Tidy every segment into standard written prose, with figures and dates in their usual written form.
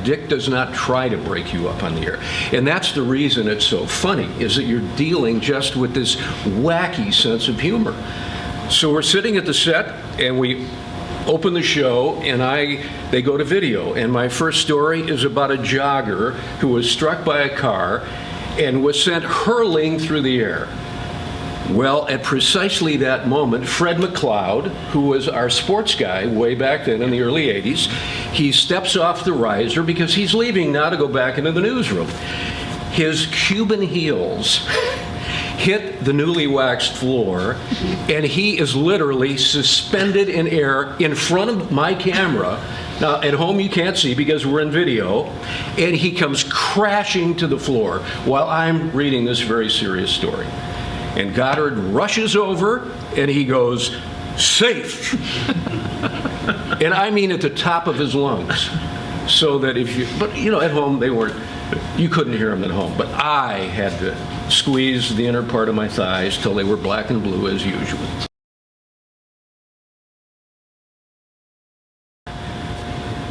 Dick does not try to break you up on the air. And that's the reason it's so funny, is that you're dealing just with this wacky sense of humor. So we're sitting at the set, and we open the show, and they go to video. And my first story is about a jogger who was struck by a car and was sent hurling through the air. Well, at precisely that moment, Fred McLeod, who was our sports guy way back then in the early 80s, he steps off the riser because he's leaving now to go back into the newsroom. His Cuban heels hit the newly waxed floor, and he is literally suspended in air in front of my camera. Now, at home you can't see because we're in video, and he comes crashing to the floor while I'm reading this very serious story. And Goddard rushes over, and he goes, "Safe!" And I mean at the top of his lungs. So that but at home you couldn't hear him at home. But I had to squeeze the inner part of my thighs till they were black and blue as usual.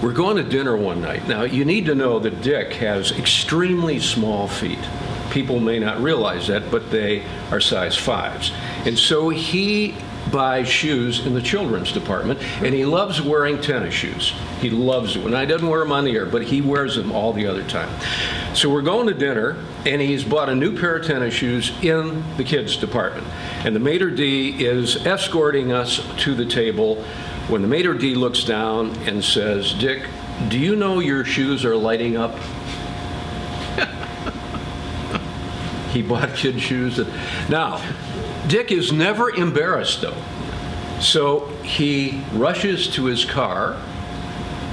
We're going to dinner one night. Now, you need to know that Dick has extremely small feet. People may not realize that, but they are size 5s. And so he buys shoes in the children's department, and he loves wearing tennis shoes. He loves it. And he doesn't wear them on the air, but he wears them all the other time. So we're going to dinner, and he's bought a new pair of tennis shoes in the kids' department. And the maitre d' is escorting us to the table when the maitre d' looks down and says, "Dick, do you know your shoes are lighting up?" He bought kid shoes. Now, Dick is never embarrassed, though. So he rushes to his car.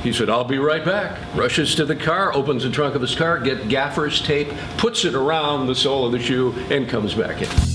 He said, "I'll be right back." Rushes to the car, opens the trunk of his car, gets gaffer's tape, puts it around the sole of the shoe, and comes back in.